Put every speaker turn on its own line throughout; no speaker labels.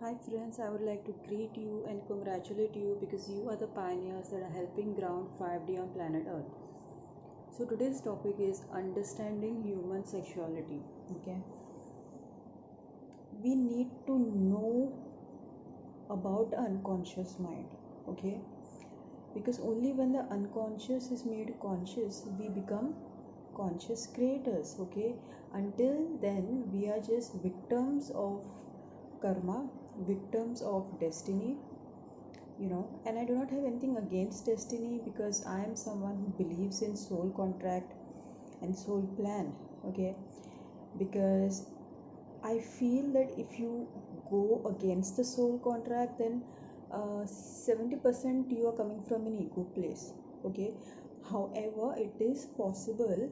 Hi friends, I would like to greet you and congratulate you because you are the pioneers that are helping ground 5D on planet Earth. So today's topic is understanding human sexuality. Okay, we need to know about the unconscious mind. Okay, because only when the unconscious is made conscious, we become conscious creators. Okay, until then, we are just victims of karma, victims of destiny, and I do not have anything against destiny because I am someone who believes in soul contract and soul plan. Okay, because I feel that if you go against the soul contract, then 70% you are coming from an ego place. Okay, however, it is possible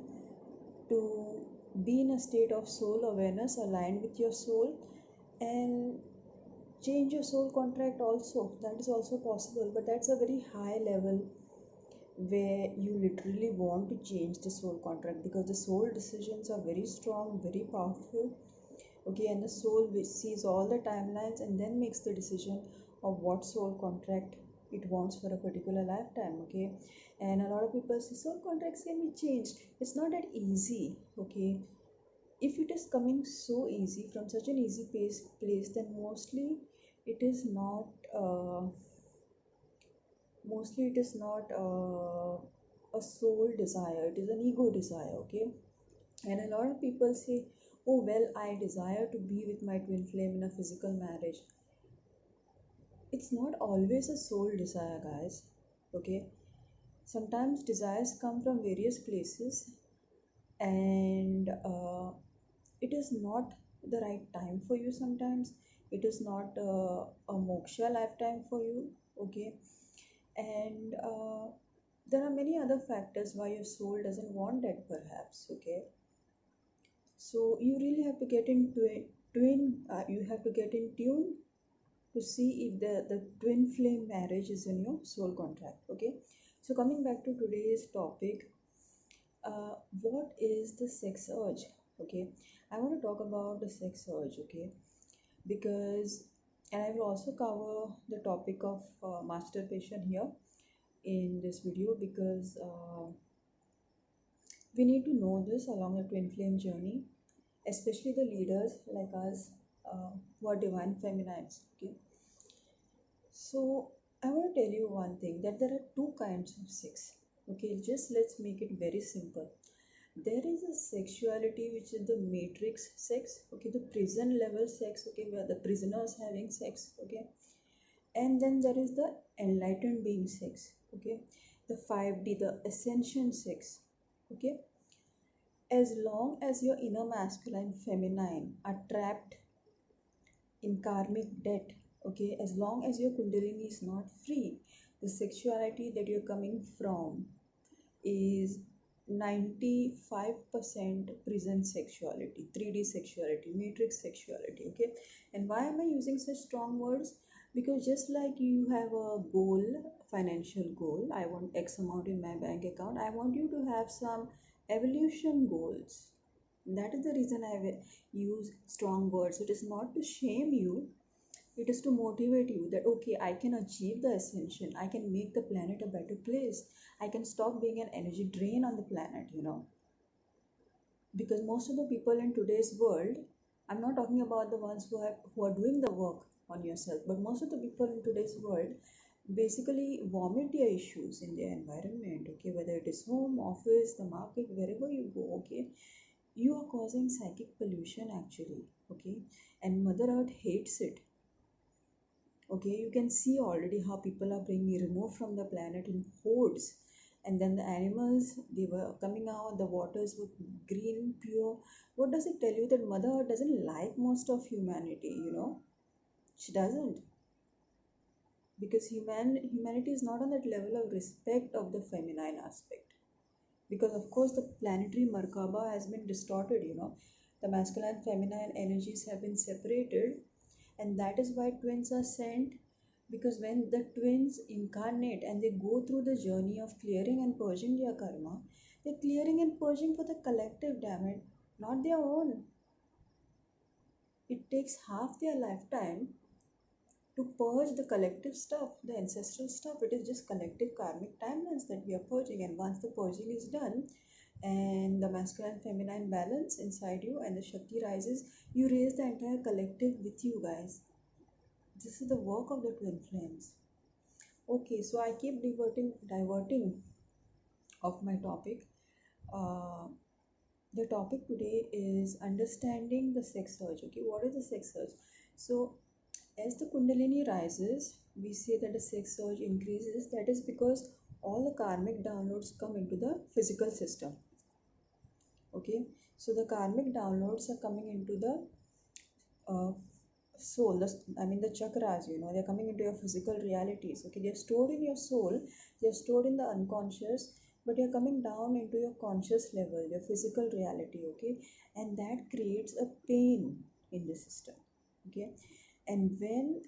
to be in a state of soul awareness aligned with your soul and change your soul contract also. That is also possible, but that's a very high level where you literally want to change the soul contract, because the soul decisions are very strong, very powerful. Okay, and the soul which sees all the timelines and then makes the decision of what soul contract it wants for a particular lifetime. Okay, and a lot of people say soul contracts can be changed. It's not that easy. Okay, if it is coming so easy from such an easy place, then it is not uh, mostly it is not a soul desire, it is an ego desire. Okay, and a lot of people say, oh well, I desire to be with my twin flame in a physical marriage. It's not always a soul desire, guys. Okay, sometimes desires come from various places, and it is not the right time for you. Sometimes it is not a moksha lifetime for you. Okay, and there are many other factors why your soul doesn't want that, perhaps. Okay, so you really have to get into it you have to get in tune to see if the twin flame marriage is in your soul contract. Okay, so coming back to today's topic, what is the sex urge? Okay, I want to talk about the sex urge. Okay, because, and I will also cover the topic of masturbation here in this video, because we need to know this along the twin flame journey, especially the leaders like us, who are divine feminines. Okay, so I want to tell you one thing, that there are two kinds of sex. Okay, just let's make it very simple. There is a sexuality which is the matrix sex. Okay, the prison level sex. Okay, where the prisoners having sex. Okay, and then there is the enlightened being sex. Okay, the 5D, the ascension sex. Okay, as long as your inner masculine feminine are trapped in karmic debt, okay, as long as your kundalini is not free, the sexuality that you're coming from is 95% prison sexuality, 3D sexuality, matrix sexuality. Okay, and why am I using such strong words? Because just like you have a goal, financial goal, I want X amount in my bank account, I want you to have some evolution goals. That is the reason I will use strong words. It is not to shame you, it is to motivate you that okay, I can achieve the ascension, I can make the planet a better place, I can stop being an energy drain on the planet. Because most of the people in today's world, I'm not talking about the ones who are doing the work on yourself, but most of the people in today's world basically vomit their issues in their environment. Okay, whether it is home, office, the market, wherever you go. Okay, you are causing psychic pollution actually. Okay, and Mother Earth hates it. Okay, you can see already how people are being removed from the planet in hordes, and then the animals, they were coming out, the waters were green, pure. What does it tell you? That Mother Earth doesn't like most of humanity. She doesn't, because humanity is not on that level of respect of the feminine aspect, because of course the planetary Merkaba has been distorted. The masculine feminine energies have been separated, and that is why twins are sent. Because when the twins incarnate and they go through the journey of clearing and purging their karma, they're clearing and purging for the collective, damn it, not their own. It takes half their lifetime to purge the collective stuff, the ancestral stuff. It is just collective karmic timelines that we are purging. And once the purging is done and the masculine feminine balance inside you and the Shakti rises, you raise the entire collective with you, guys. This is the work of the twin flames. Okay, so I keep diverting of my topic. Uh, the topic today is understanding the sex urge. Okay, what is the sex urge? So as the Kundalini rises, we say that the sex urge increases. That is because all the karmic downloads come into the physical system. Okay, so the karmic downloads are coming into the uh, soul. The chakras. They're coming into your physical realities. Okay, they're stored in your soul. They're stored in the unconscious, but you're coming down into your conscious level, your physical reality. Okay, and that creates a pain in the system. Okay, and when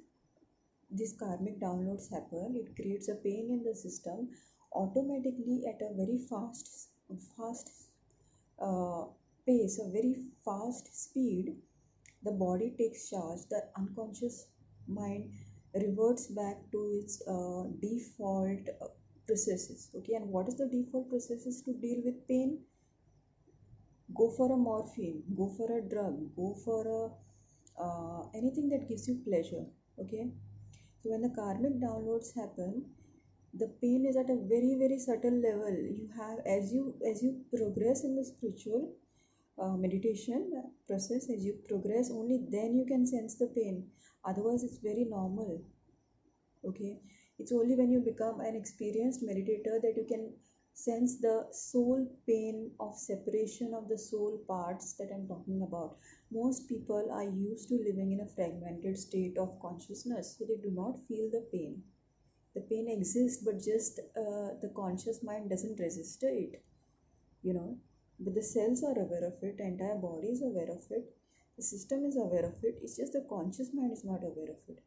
these karmic downloads happen, it creates a pain in the system automatically at a very fast uh, pace, a very fast speed. The body takes charge, the unconscious mind reverts back to its default processes. Okay, and what is the default processes to deal with pain? Go for a morphine, go for a drug, go for a anything that gives you pleasure. Okay, so when the karmic downloads happen, the pain is at a very subtle level. You have, as you progress in the spiritual meditation process, as you progress, only then you can sense the pain. Otherwise it's very normal. Okay, it's only when you become an experienced meditator that you can sense the soul pain of separation of the soul parts that I'm talking about. Most people are used to living in a fragmented state of consciousness, so they do not feel the pain. The pain exists, but just the conscious mind doesn't register it, you know. But the cells are aware of it, the entire body is aware of it, the system is aware of it. It's just the conscious mind is not aware of it.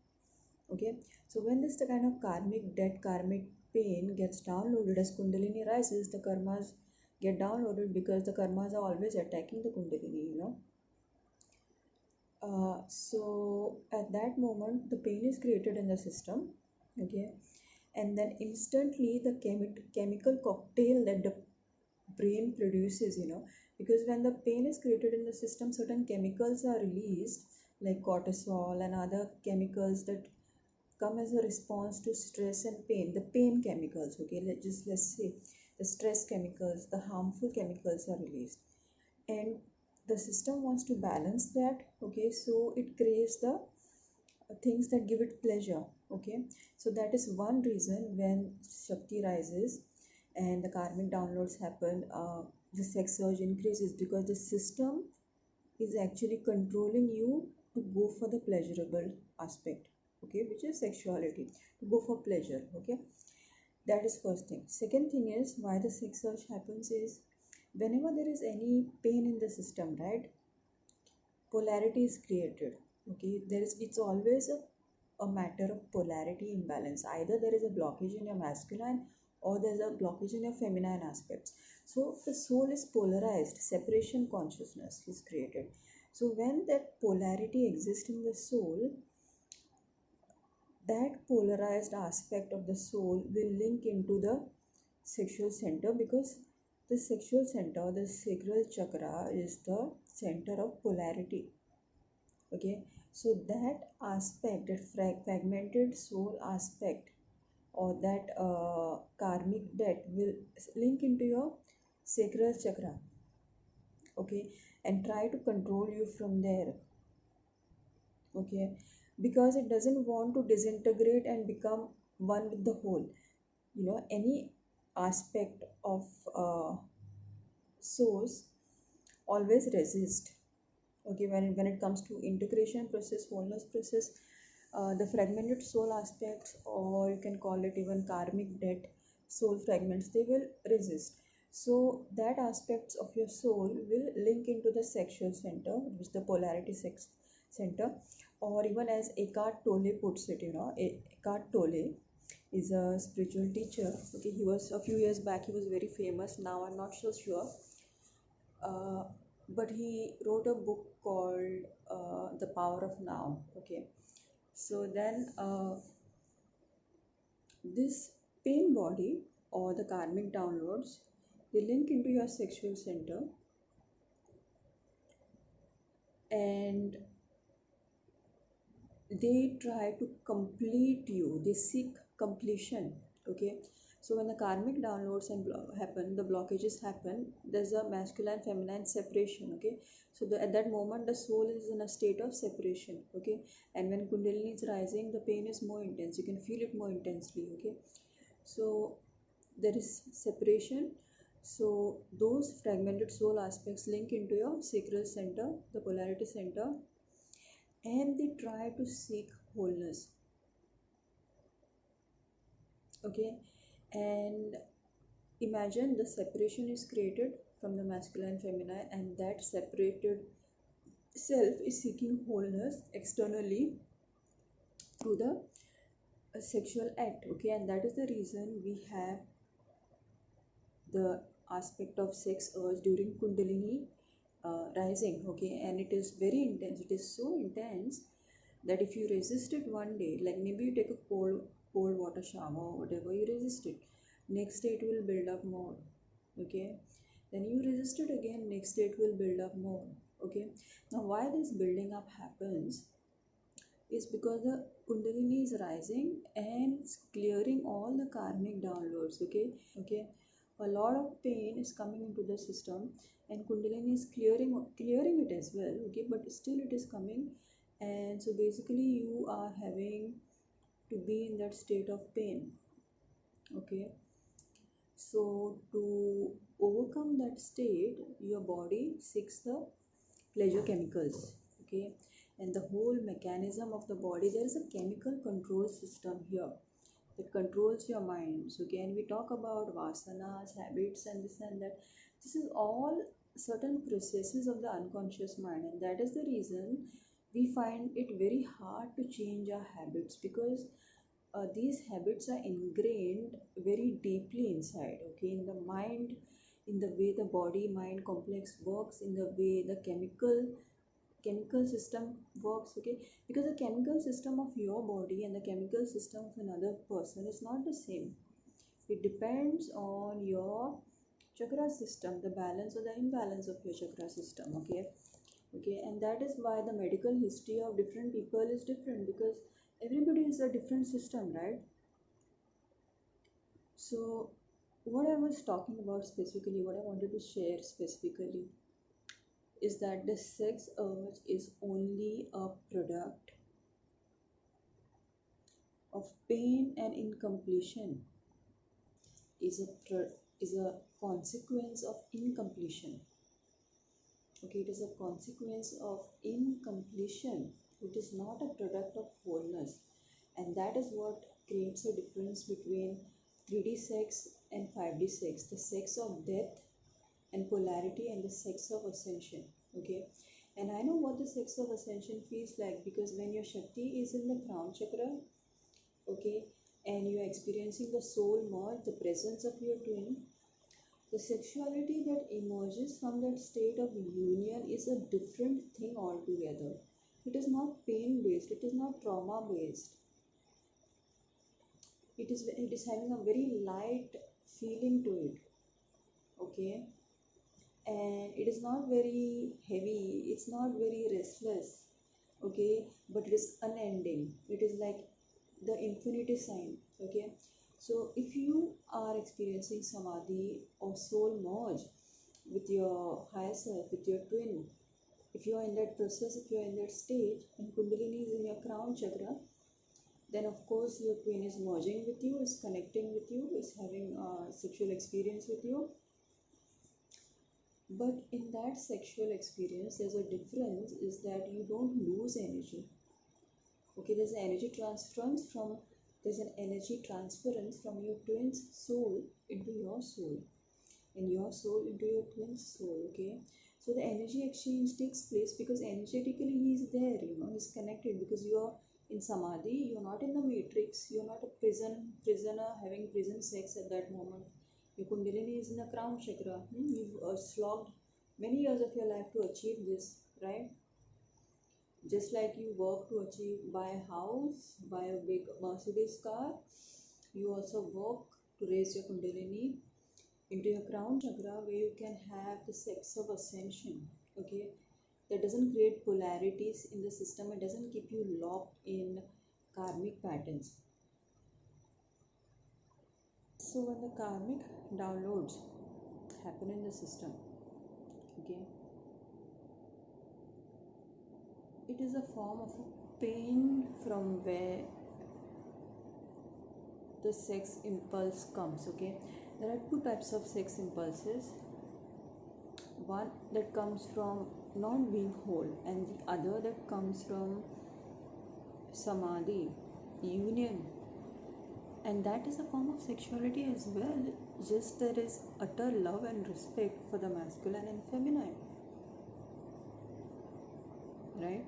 Okay, so when this the kind of karmic debt, karmic pain gets downloaded as Kundalini rises, the karmas get downloaded because the karmas are always attacking the Kundalini, so at that moment the pain is created in the system. Okay, and then instantly the chemical cocktail that the brain produces, because when the pain is created in the system, certain chemicals are released like cortisol and other chemicals that come as a response to stress and pain, the pain chemicals. Okay, let's say the stress chemicals, the harmful chemicals are released, and the system wants to balance that. Okay, so it creates the things that give it pleasure. Okay, so that is one reason when Shakti rises and the karmic downloads happen, the sex urge increases, because the system is actually controlling you to go for the pleasurable aspect. Okay, which is sexuality, to go for pleasure. Okay, that is first thing. Second thing is, why the sex urge happens is, whenever there is any pain in the system, right, polarity is created. Okay, it's always a matter of polarity imbalance. Either there is a blockage in your masculine or there's a blockage in your feminine aspects. So the soul is polarized, separation consciousness is created. So when that polarity exists in the soul, that polarized aspect of the soul will link into the sexual center, because the sexual center, the sacral chakra, is the center of polarity. Okay, so that aspect, that fragmented soul aspect, or that karmic debt will link into your sacral chakra. Okay, and try to control you from there. Okay, because it doesn't want to disintegrate and become one with the whole. Any aspect of source always resist. Okay, when it comes to integration process, wholeness process, the fragmented soul aspects, or you can call it even karmic debt, soul fragments, they will resist. So that aspects of your soul will link into the sexual center, which is the polarity sex center. Or even as Eckhart Tolle puts it, Eckhart Tolle is a spiritual teacher. Okay, he was, a few years back he was very famous. Now I'm not so sure, uh, but he wrote a book called The Power of Now. Okay, So then this pain body or the karmic downloads, they link into your sexual center, and they try to complete you, they seek completion. Okay, so when the karmic downloads and happen, the blockages happen, there's a masculine feminine separation. Okay, so at that moment the soul is in a state of separation. Okay, and when kundalini is rising, the pain is more intense, you can feel it more intensely. Okay, so there is separation. So those fragmented soul aspects link into your sacral center, the polarity center, and they try to seek wholeness. Okay, and imagine the separation is created from the masculine feminine, and that separated self is seeking wholeness externally through the sexual act. Okay, and that is the reason we have the aspect of sex urge during kundalini rising. Okay, and it is very intense, it is so intense that if you resist it one day, like maybe you take a cold water shower or whatever, you resist it, next day it will build up more. Okay, then you resist it again, next day it will build up more. Okay, now why this building up happens is because the kundalini is rising and it's clearing all the karmic downloads. Okay, a lot of pain is coming into the system, and kundalini is clearing it as well. Okay, but still it is coming, and so basically you are having to be in that state of pain. Okay, so to overcome that state, your body seeks the pleasure chemicals. Okay, and the whole mechanism of the body, there is a chemical control system here that controls your minds. Okay, and we talk about vasanas, habits, and this and that. This is all certain processes of the unconscious mind, and that is the reason we find it very hard to change our habits, because these habits are ingrained very deeply inside. Okay, in the mind, in the way the body mind complex works, in the way the chemical system works. Okay, because the chemical system of your body and the chemical system of another person is not the same. It depends on your chakra system, the balance or the imbalance of your chakra system. Okay, and that is why the medical history of different people is different, because everybody is a different system, right? So what I was talking about specifically, what I wanted to share specifically, is that the sex urge is only a product of pain and incompletion, is a consequence of incompletion. Okay, it is a consequence of incompletion. It is not a product of wholeness, and that is what creates a difference between 3D sex and 5D sex, the sex of death and polarity, and the sex of ascension. Okay, and I know what the sex of ascension feels like, because when your Shakti is in the crown chakra, okay, and you are experiencing the soul merge, the presence of your twin, the sexuality that emerges from that state of union is a different thing altogether. It is not pain based, it is not trauma based. It is having a very light feeling to it. Okay, and it is not very heavy, it's not very restless. Okay, but it is unending, it is like the infinity sign. Okay, so if you are experiencing samadhi or soul merge with your higher self, with your twin, if you are in that process, if you are in that stage and kundalini is in your crown chakra, then of course your twin is merging with you, is connecting with you, is having a sexual experience with you. But in that sexual experience, there's a difference, is that you don't lose energy. Okay, there's an energy transference from your twin's soul into your soul, and your soul into your twin's soul. Okay, so the energy exchange takes place because energetically he is there, he's connected, because you are in samadhi, you're not in the matrix, you're not a prisoner having prison sex at that moment. Your kundalini is in the crown chakra. You've slogged many years of your life to achieve this, right? Just like you work to achieve, buy a house, buy a big Mercedes car, you also work to raise your Kundalini into your crown chakra, where you can have the sex of ascension. Okay, that doesn't create polarities in the system, it doesn't keep you locked in karmic patterns. So when the karmic downloads happen in the system, okay, it is a form of a pain from where the sex impulse comes. Okay, there are two types of sex impulses, one that comes from not being whole, and the other that comes from samadhi, union, and that is a form of sexuality as well. Just there is utter love and respect for the masculine and feminine, right?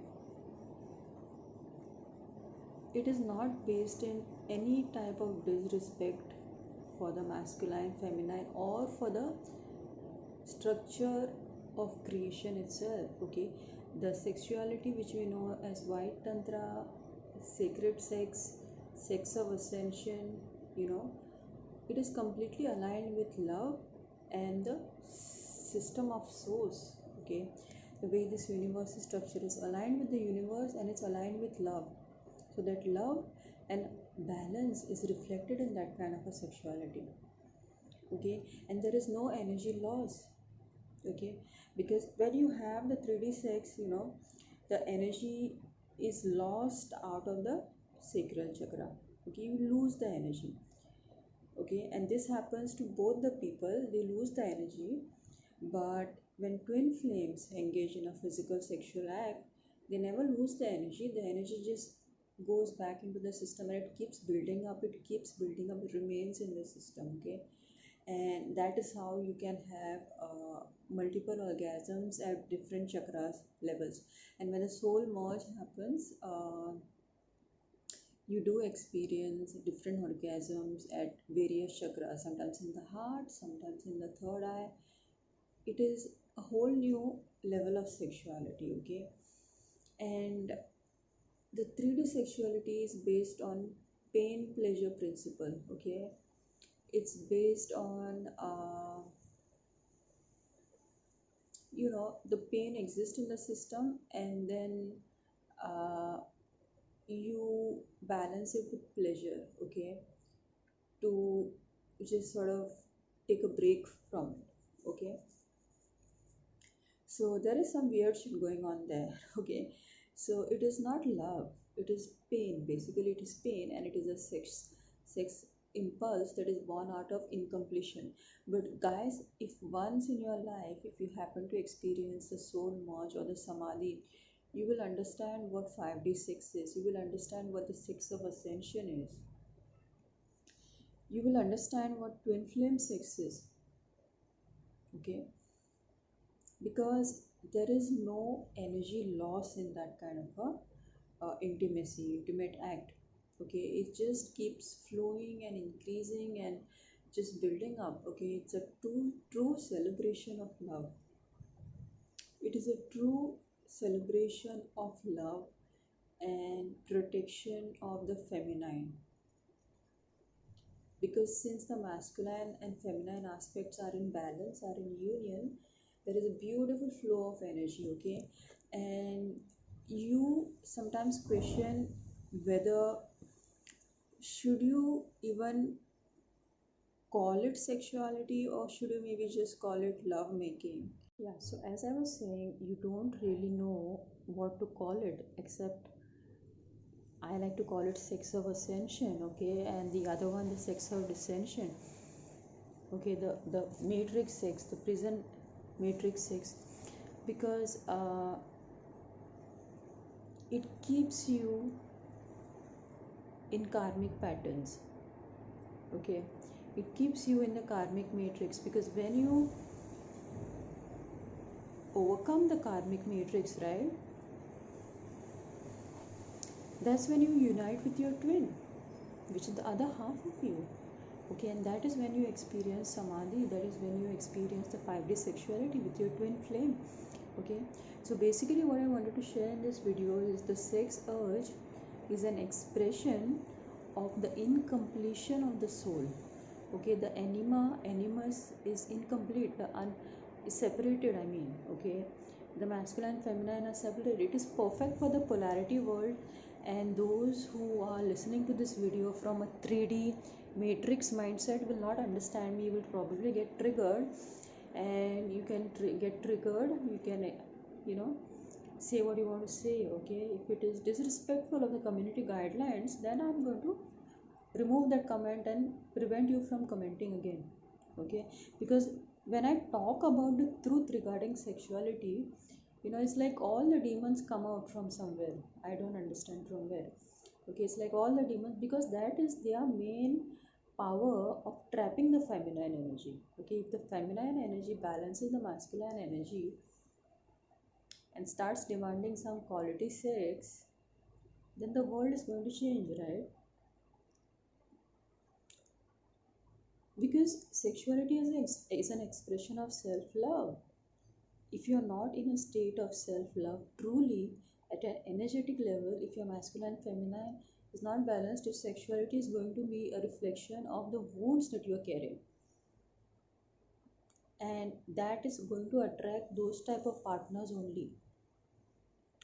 It is not based in any type of disrespect for the masculine, feminine, or for the structure of creation itself. Okay, the sexuality which we know as white tantra, sacred sex, sex of ascension, you know, it is completely aligned with love and the system of source. Okay, the way this universe is structured is aligned with the universe, and it's aligned with love, so that love and balance is reflected in that kind of a sexuality. Okay, and there is no energy loss. Okay, because when you have the 3D sex, you know, the energy is lost out of the sacral chakra. Okay, you lose the energy. Okay, and this happens to both the people, they lose the energy. But when twin flames engage in a physical sexual act, they never lose the energy just goes back into the system, and it keeps building up, it remains in the system. Okay, and that is how you can have multiple orgasms at different chakras levels. And when the soul merge happens, you do experience different orgasms at various chakras, sometimes in the heart, sometimes in the third eye. It is a whole new level of sexuality. Okay, and the 3D sexuality is based on pain pleasure principle. Okay, it's based on the pain exists in the system, and then uh, you balance it with pleasure. Okay, to just sort of take a break from it. Okay, so there is some weird shit going on there. Okay, so it is not love, it is pain. Basically it is pain, and it is a sex impulse that is born out of incompletion. But guys, if once in your life, if you happen to experience the soul merge or the samadhi, you will understand what 5D sex is, you will understand what the sex of ascension is, you will understand what twin flame sex is. Okay, because there is no energy loss in that kind of a intimate act. Okay, it just keeps flowing and increasing and just building up. Okay, it's a true celebration of love. It is a true celebration of love and protection of the feminine, because since the masculine and feminine aspects are in balance, are in union, there is a beautiful flow of energy. Okay, and you sometimes question whether should you even call it sexuality, or should you maybe just call it love making. Yeah, so as I was saying, you don't really know what to call it, except I like to call it sex of ascension. Okay, and the other one, the sex of dissension. Okay, the matrix sex, the prison matrix sex, because it keeps you in karmic patterns. Okay, it keeps you in the karmic matrix, because when you overcome the karmic matrix, right, that's when you unite with your twin, which is the other half of you. Okay, and that is when you experience samadhi, that is when you experience the 5D sexuality with your twin flame. Okay, so basically what I wanted to share in this video is the sex urge is an expression of the incompletion of the soul. Okay, the animus is incomplete, the is separated, I mean. Okay, the masculine and feminine are separated. It is perfect for the polarity world, and those who are listening to this video from a 3D matrix mindset will not understand me, will probably get triggered, and you can get triggered. You can say what you want to say. Okay, if it is disrespectful of the community guidelines, then I'm going to remove that comment and prevent you from commenting again. Okay, because when I talk about the truth regarding sexuality, it's like all the demons come out from somewhere. I don't understand from where. Okay, it's like all the demons, because that is their main power of trapping the feminine energy. Okay, if the feminine energy balances the masculine energy and starts demanding some quality sex, then the world is going to change, right? Because sexuality is an expression of self-love. If you're not in a state of self-love truly at an energetic level, if your masculine and feminine is not balanced, your sexuality is going to be a reflection of the wounds that you're carrying, and that is going to attract those type of partners only.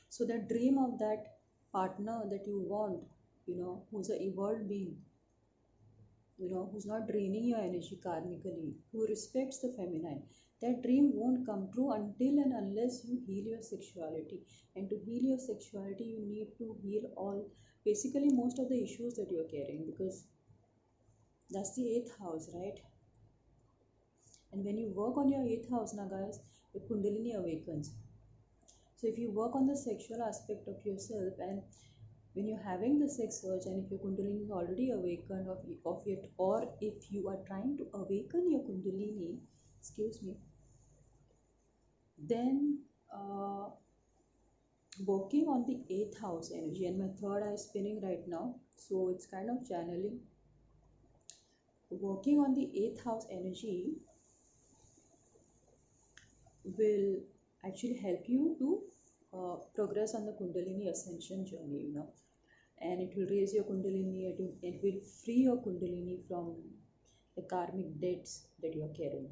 So the dream of that partner that you want, who's an evolved being, who's not draining your energy karmically, who respects the feminine, that dream won't come true until and unless you heal your sexuality. And to heal your sexuality, you need to heal basically most of the issues that you're carrying, because that's the eighth house, right? And when you work on your eighth house, now guys, the Kundalini awakens. So if you work on the sexual aspect of yourself, and when you're having the sex urge, and if your Kundalini is already awakened of it, or if you are trying to awaken your Kundalini, excuse me, then working on the eighth house energy, and my third eye is spinning right now, so it's kind of channeling. Working on the eighth house energy will actually help you to progress on the Kundalini Ascension journey, and it will raise your Kundalini, it will free your Kundalini from the karmic debts that you are carrying.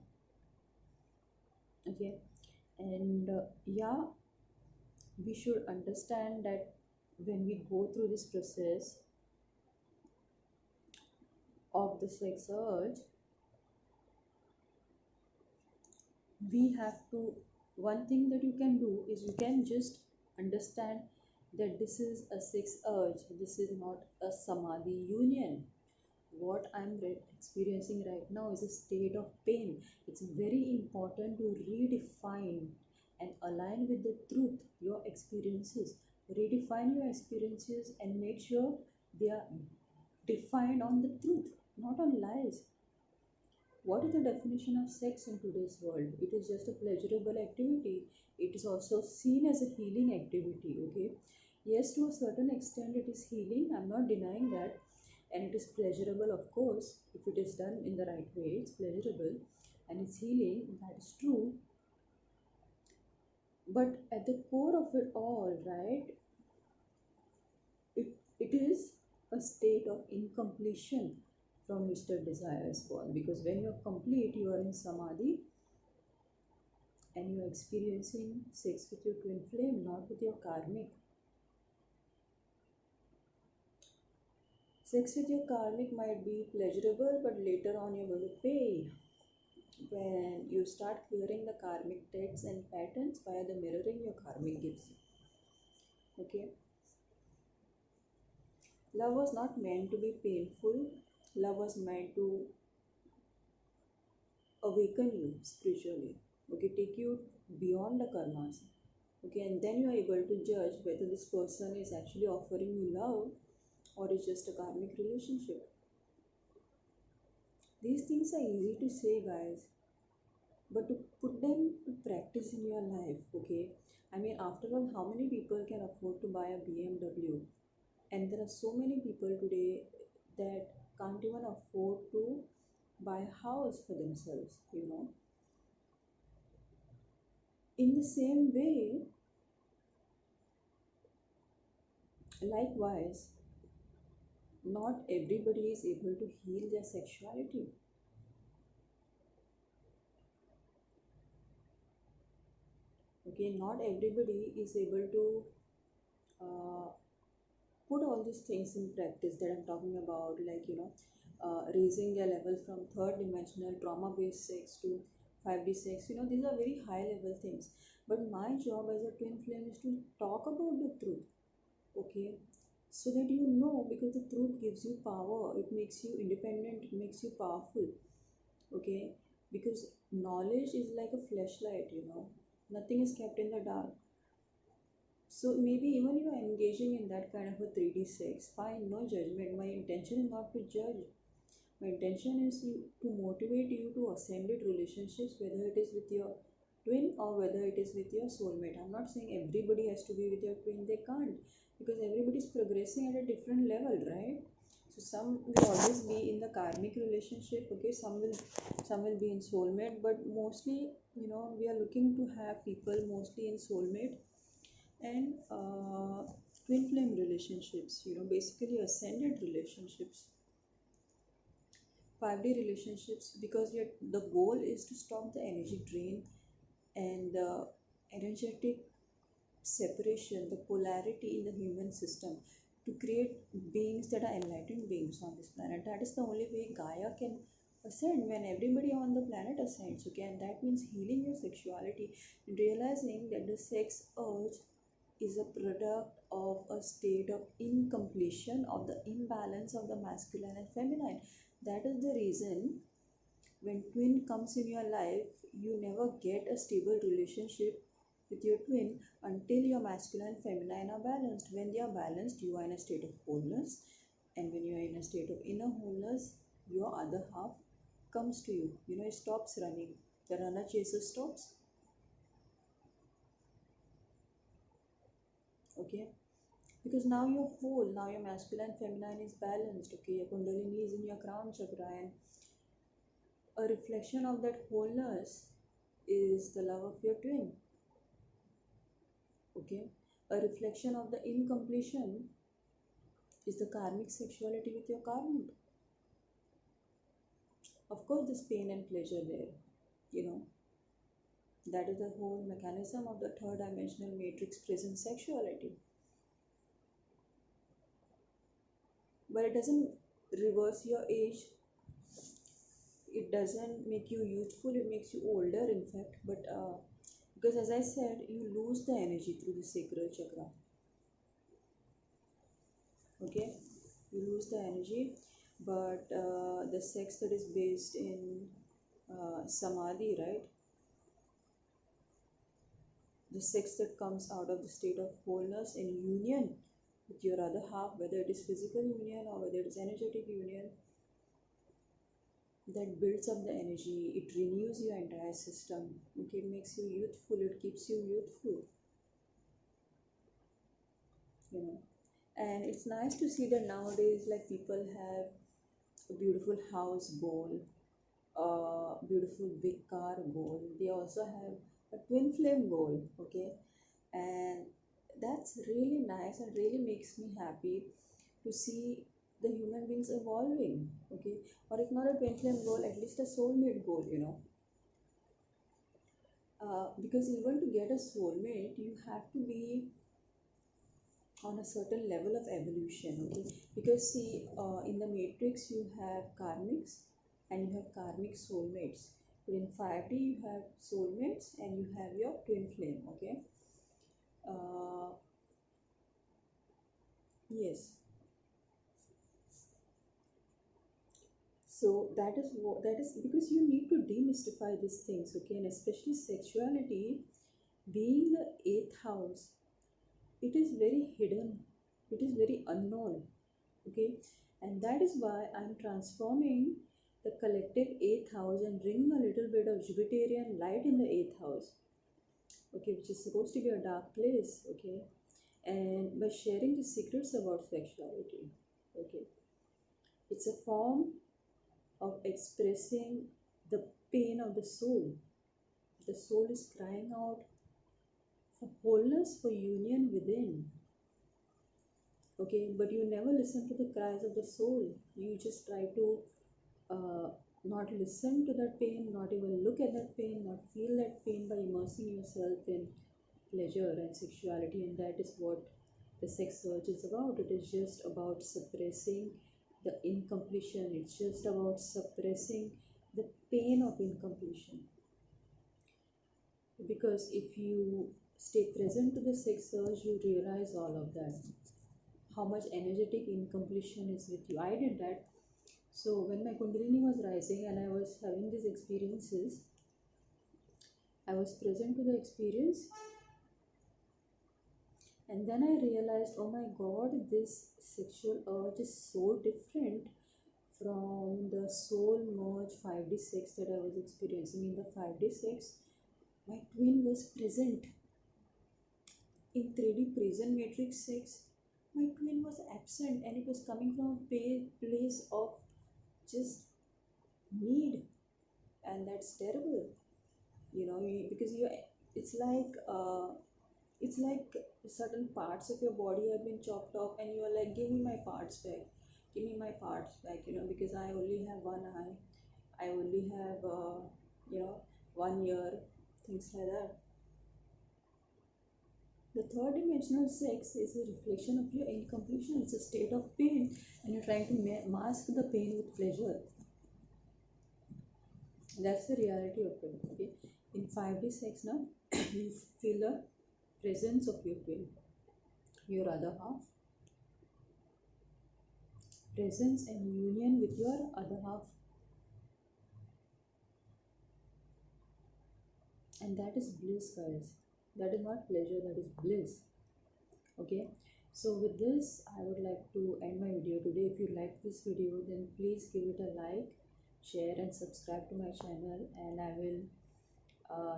Okay, and yeah, we should understand that when we go through this process of the sex urge, we have to, one thing that you can do is you can just understand that this is a sex urge, this is not a samadhi union. What I'm experiencing right now is a state of pain. It's very important to redefine and align with the truth, your experiences. Redefine your experiences and make sure they are defined on the truth, not on lies. What is the definition of sex in today's world? It is just a pleasurable activity. It is also seen as a healing activity. Okay, yes, to a certain extent it is healing, I'm not denying that, and it is pleasurable, of course. If it is done in the right way, it's pleasurable and it's healing, that is true. But at the core of it all, right, it is a state of incompletion from which the desire is born. Because when you're complete, you are in samadhi and you're experiencing sex with your twin flame, not with your karmic. Sex with your karmic might be pleasurable, but later on you're going to pay when you start clearing the karmic debts and patterns via the mirroring your karmic gives you. Okay, love was not meant to be painful. Love was meant to awaken you spiritually. Okay, take you beyond the karmas. Okay, and then you are able to judge whether this person is actually offering you love or is just a karmic relationship. These things are easy to say, guys, but to put them to practice in your life. Okay, I mean, after all, how many people can afford to buy a BMW? And there are so many people today that can't even afford to buy a house for themselves. In the same way, likewise, not everybody is able to heal their sexuality. Okay, not everybody is able to uh, put all these things in practice that I'm talking about, like, raising their level from third dimensional trauma based sex to 5D sex. These are very high level things. But my job as a twin flame is to talk about the truth, okay? So that because the truth gives you power, it makes you independent, it makes you powerful, okay? Because knowledge is like a flashlight, nothing is kept in the dark. So maybe even you are engaging in that kind of a 3D sex, fine, no judgment. My intention is not to judge. My intention is to motivate you to ascended relationships, whether it is with your twin or whether it is with your soulmate. I'm not saying everybody has to be with your twin, they can't, because everybody is progressing at a different level, right? So some will always be in the karmic relationship, okay, some will be in soulmate, but mostly, we are looking to have people mostly in soulmate and twin flame relationships, basically ascended relationships, 5D relationships, because the goal is to stop the energy drain and the energetic separation, the polarity in the human system, to create beings that are enlightened beings on this planet. That is the only way Gaia can ascend, when everybody on the planet ascends, okay? And that means healing your sexuality, realizing that the sex urge is a product of a state of incompletion, of the imbalance of the masculine and feminine. That is the reason when twin comes in your life, you never get a stable relationship with your twin until your masculine and feminine are balanced. When they are balanced, you are in a state of wholeness, and when you are in a state of inner wholeness, your other half comes to you. It stops running. The runner chaser stops. Okay, because now you're whole, now your masculine feminine is balanced, okay? Your kundalini is in your crown chakra, and a reflection of that wholeness is the love of your twin, okay? A reflection of the incompletion is the karmic sexuality with your karmic. Of course there's pain and pleasure there, you know that is the whole mechanism of the third dimensional matrix present sexuality. But it doesn't reverse your age, it doesn't make you youthful, it makes you older, in fact. But because, as I said, you lose the energy through the sacral chakra, okay? You lose the energy. But the sex that is based in samadhi, right? The sex that comes out of the state of wholeness and union with your other half, whether it is physical union or whether it is energetic union, that builds up the energy, it renews your entire system, okay? It makes you youthful, it keeps you youthful, you know and it's nice to see that nowadays, like, people have a beautiful house goal, a beautiful big car goal. They also have a twin flame goal, okay? And that's really nice and really makes me happy to see the human beings evolving, okay? Or if not a twin flame goal, at least a soulmate goal, because even to get a soulmate, you have to be on a certain level of evolution, okay? Because see, in the matrix you have karmics and you have karmic soulmates, but in 5D you have soulmates and you have your twin flame, okay? uh, yes. So that is because you need to demystify these things, okay? And especially sexuality being the eighth house, it is very hidden, it is very unknown, okay? And that is why I'm transforming the collective eighth house and bringing a little bit of Jupiterian light in the eighth house, okay, which is supposed to be a dark place, okay? And by sharing the secrets about sexuality, okay, it's a form of expressing the pain of the soul. The soul is crying out for wholeness, for union within. Okay, but you never listen to the cries of the soul. You just try to uh, not listen to that pain, not even look at that pain, not feel that pain by immersing yourself in pleasure and sexuality. And that is what the sex urge is about. It is just about suppressing the incompletion, it's just about suppressing the pain of incompletion. Because if you stay present to the sex urge, you realize all of that, how much energetic incompletion is with you. I did that. So when my Kundalini was rising and I was having these experiences, I was present to the experience, and then I realized, oh my god, this sexual urge is so different from the soul merge 5D sex that I was experiencing. In the 5D sex, my twin was present. In 3D prison matrix sex, my twin was absent, and it was coming from a place of just need, and that's terrible. Because it's like certain parts of your body have been chopped off, and you're like, give me my parts back, give me my parts back, because I only have one eye, I only have you know 1 year, things like that. The third dimensional sex is a reflection of your incompletion. It's a state of pain, and you're trying to mask the pain with pleasure. That's the reality of it. Okay, in 5D sex now, you feel the presence of your twin, your other half, presence and union with your other half, and that is bliss, guys. That is not pleasure, that is bliss. Okay, so with this, I would like to end my video today. If you like this video, then please give it a like, share, and subscribe to my channel, and I will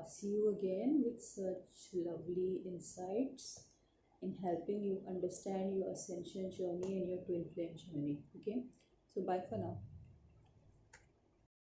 see you again with such lovely insights in helping you understand your ascension journey and your twin flame journey. Okay, so bye for now.